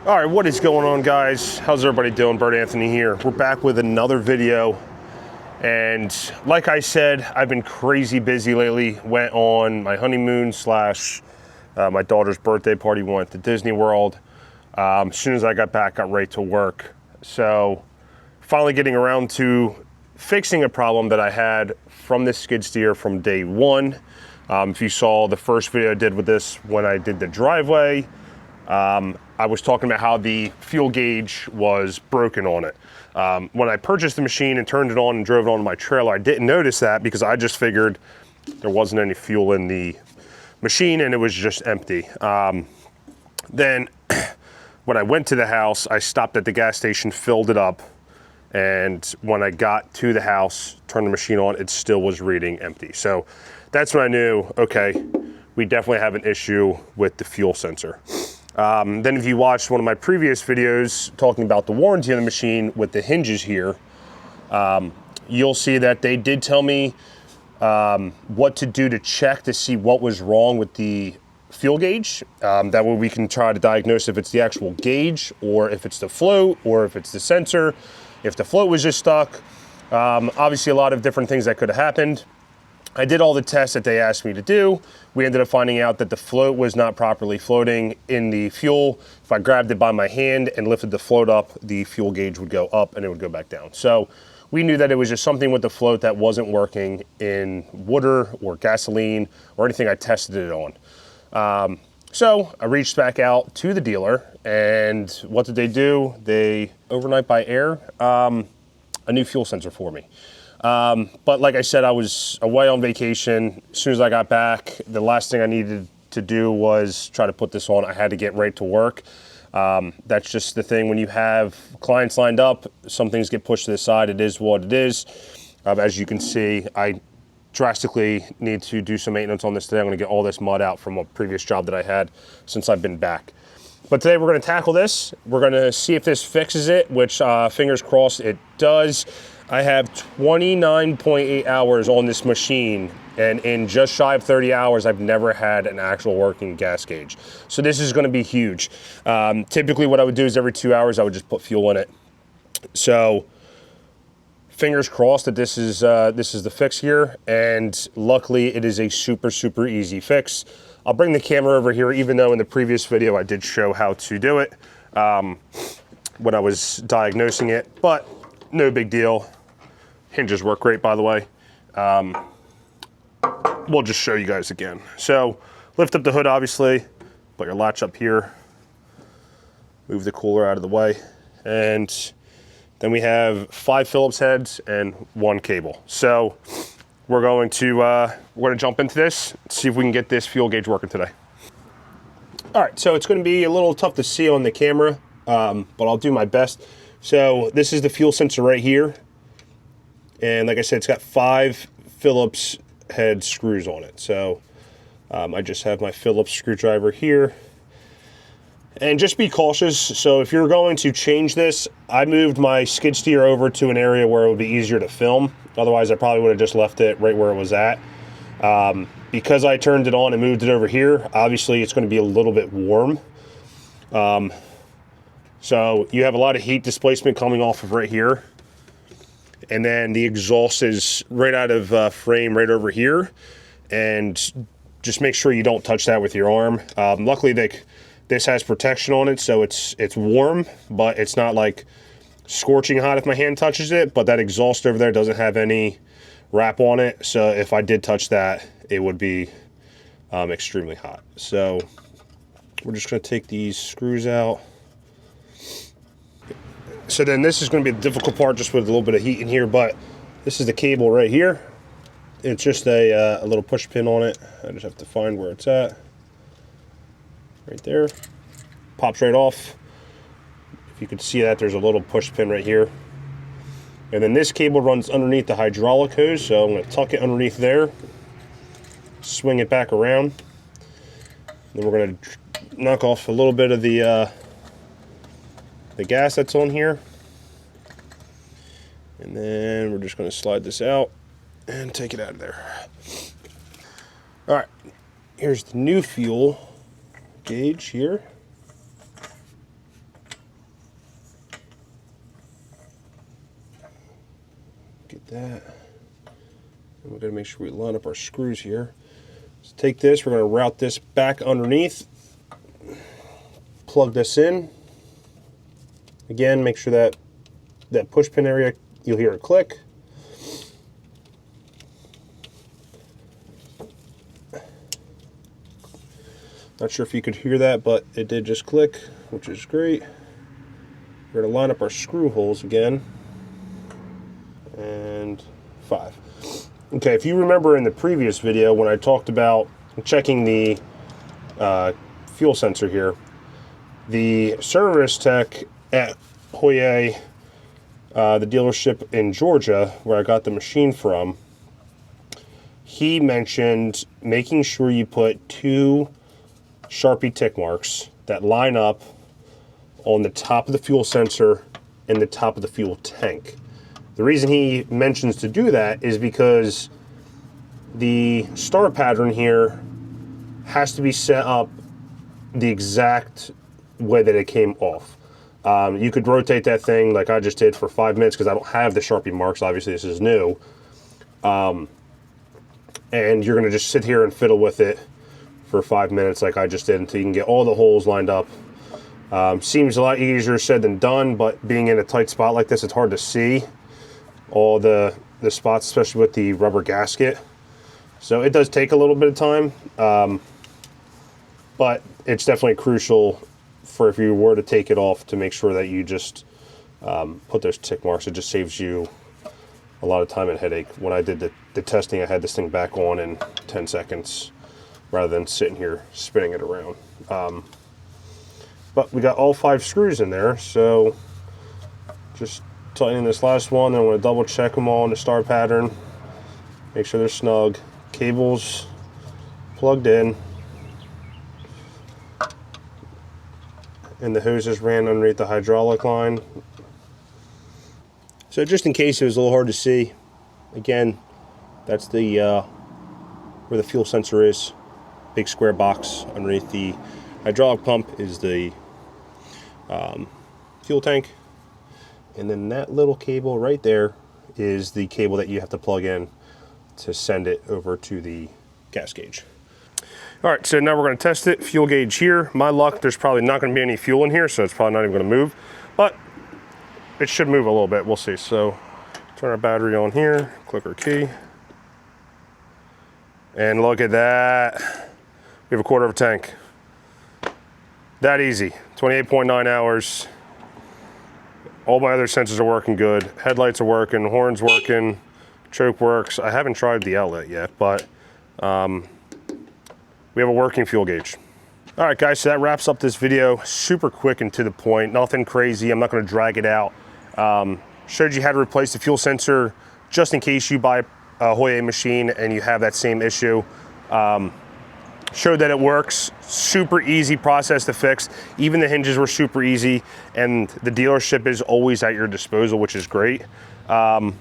All right, what is going on, guys? How's everybody doing? Byrd Anthony here. We're back with another video. And like I said, I've been crazy busy lately. Went on my honeymoon slash my daughter's birthday party. Went to Disney World. As soon as I got back, got right to work. So finally getting around to fixing a problem that I had from this skid steer from day one. If you saw the first video I did with this when I did the driveway, I was talking about how the fuel gauge was broken on it. When I purchased the machine and turned it on and drove it onto my trailer, I didn't notice that because I just figured there wasn't any fuel in the machine and it was just empty. Then when I went to the house, I stopped at the gas station, filled it up, and when I got to the house, turned the machine on, it still was reading empty. So that's when I knew, okay, we definitely have an issue with the fuel sensor. Then if you watched one of my previous videos talking about the warranty on the machine with the hinges here, you'll see that they did tell me what to do to check to see what was wrong with the fuel gauge. That way we can try to diagnose if it's the actual gauge or if it's the float or if it's the sensor. If the float was just stuck, obviously a lot of different things that could have happened. I did all the tests that they asked me to do. We ended up finding out that the float was not properly floating in the fuel. If I grabbed it by my hand and lifted the float up, the fuel gauge would go up and it would go back down. So we knew that it was just something with the float that wasn't working in water or gasoline or anything I tested it on. So I reached back out to the dealer, and what did they do? They overnight by air a new fuel sensor for me. But like I said, I was away on vacation. As soon as I got back, the last thing I needed to do was try to put this on. I had to get right to work. That's just the thing. When you have clients lined up, some things get pushed to the side. It is what it is. As you can see, I drastically need to do some maintenance on this today. I'm going to get all this mud out from a previous job that I had since I've been back. But today we're going to tackle this. We're going to see if this fixes it, which fingers crossed it does. I have 29.8 hours on this machine, and in just shy of 30 hours, I've never had an actual working gas gauge. So this is going to be huge. Typically what I would do is every 2 hours, I would just put fuel in it. So fingers crossed that this is the fix here, and luckily it is a super, super easy fix. I'll bring the camera over here, even though in the previous video I did show how to do it when I was diagnosing it, but no big deal. Hinges work great, by the way. We'll just show you guys again. So lift up the hood, obviously, put your latch up here, move the cooler out of the way, and then we have 5 Phillips heads and 1 cable. So we're going to jump into this, see if we can get this fuel gauge working today. All right, so it's going to be a little tough to see on the camera, but I'll do my best. So this is the fuel sensor right here. And like I said, it's got 5 Phillips head screws on it. So I just have my Phillips screwdriver here. And just be cautious. So if you're going to change this, I moved my skid steer over to an area where it would be easier to film. Otherwise, I probably would have just left it right where it was at. Because I turned it on and moved it over here, obviously it's going to be a little bit warm. So you have a lot of heat displacement coming off of right here. And then the exhaust is right out of frame right over here. And just make sure you don't touch that with your arm. Luckily, this has protection on it, so it's warm, but it's not like scorching hot if my hand touches it. But that exhaust over there doesn't have any wrap on it. So if I did touch that, it would be extremely hot. So we're just going to take these screws out. So then this is going to be the difficult part, just with a little bit of heat in here, but this is the cable right here. It's just a little push pin on it. I just have to find where it's at. Right there. Pops right off. If you can see that, there's a little push pin right here. And then this cable runs underneath the hydraulic hose, so I'm going to tuck it underneath there, swing it back around. Then we're going to knock off a little bit of the gas that's on here, and then we're just going to slide this out and take it out of there. All right, here's the new fuel gauge here. Get that. And we're going to make sure we line up our screws here. Let's take this, we're going to route this back underneath. Plug this in. Again, make sure that push pin area, you'll hear it click. Not sure if you could hear that, but it did just click, which is great. We're going to line up our screw holes again. And 5. Okay, if you remember in the previous video when I talked about checking the fuel sensor here, the service tech at Huayee, the dealership in Georgia where I got the machine from, he mentioned making sure you put 2 Sharpie tick marks that line up on the top of the fuel sensor and the top of the fuel tank. The reason he mentions to do that is because the star pattern here has to be set up the exact way that it came off. You could rotate that thing like I just did for 5 minutes because I don't have the Sharpie marks. Obviously, this is new. And you're going to just sit here and fiddle with it for 5 minutes like I just did until you can get all the holes lined up. Seems a lot easier said than done, but being in a tight spot like this, it's hard to see all the spots, especially with the rubber gasket. So it does take a little bit of time, but it's definitely crucial for if you were to take it off to make sure that you just put those tick marks. It just saves you a lot of time and headache. When I did the testing, I had this thing back on in 10 seconds rather than sitting here spinning it around. But we got all 5 screws in there, so just tightening this last one. Then I'm going to double check them all in the star pattern, make sure they're snug. Cables plugged in, and the hoses ran underneath the hydraulic line. So just in case it was a little hard to see, again, that's the where the fuel sensor is. Big square box underneath the hydraulic pump is the fuel tank, and then that little cable right there is the cable that you have to plug in to send it over to the gas gauge. All right, so now we're going to test it. Fuel gauge here. My luck, there's probably not going to be any fuel in here, so it's probably not even going to move, but it should move a little bit. We'll see. So turn our battery on here, click our key, and look at that. We have a quarter of a tank. That easy. 28.9 hours. All my other sensors are working good. Headlights are working, horns working, choke works. I haven't tried the outlet yet, but we have a working fuel gauge. All right, guys, so that wraps up this video. Super quick and to the point, nothing crazy. I'm not gonna drag it out. Showed you how to replace the fuel sensor just in case you buy a Huayee machine and you have that same issue. Showed that it works. Super easy process to fix. Even the hinges were super easy, and the dealership is always at your disposal, which is great. I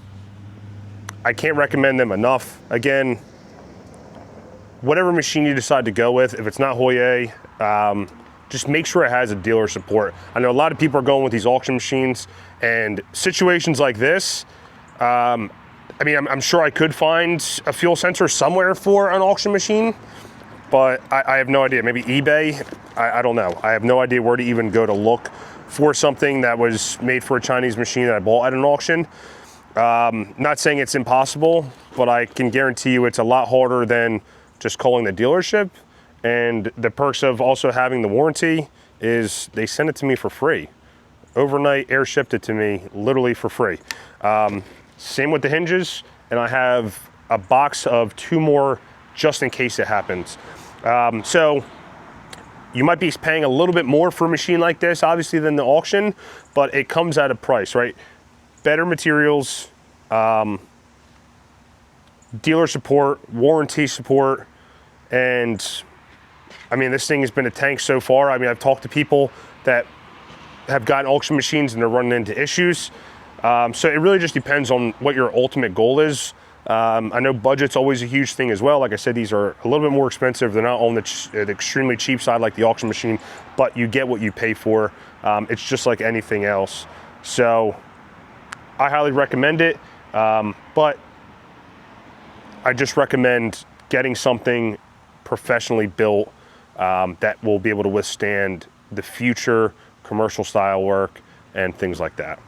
can't recommend them enough. Again, whatever machine you decide to go with, if it's not Huayee, just make sure it has a dealer support. I know a lot of people are going with these auction machines, and situations like this, I mean, I'm sure I could find a fuel sensor somewhere for an auction machine, but I have no idea. Maybe eBay, I don't know. I have no idea where to even go to look for something that was made for a Chinese machine that I bought at an auction. Not saying it's impossible, but I can guarantee you it's a lot harder than just calling the dealership. And the perks of also having the warranty is they send it to me for free. Overnight, air shipped it to me literally for free. Same with the hinges, and I have a box of 2 more just in case it happens. So you might be paying a little bit more for a machine like this, obviously, than the auction, but it comes at a price, right? Better materials, dealer support, warranty support, and I mean, this thing has been a tank so far. I mean, I've talked to people that have gotten auction machines and they're running into issues. So it really just depends on what your ultimate goal is. I know budget's always a huge thing as well. Like I said, these are a little bit more expensive. They're not on the extremely cheap side like the auction machine, but you get what you pay for. It's just like anything else. So I highly recommend it. But I just recommend getting something professionally built that will be able to withstand the future commercial style work and things like that.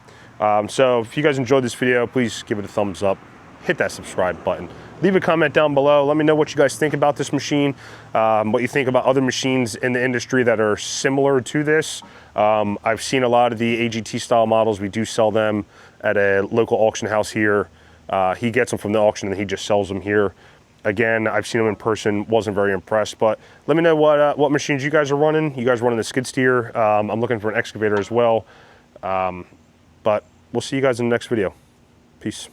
So if you guys enjoyed this video, please give it a thumbs up, hit that subscribe button, leave a comment down below. Let me know what you guys think about this machine, what you think about other machines in the industry that are similar to this. I've seen a lot of the AGT style models. We do sell them at a local auction house here. He gets them from the auction and he just sells them here. Again, I've seen them in person, wasn't very impressed, but let me know what machines you guys are running. You guys running the skid steer. I'm looking for an excavator as well. But we'll see you guys in the next video. Peace.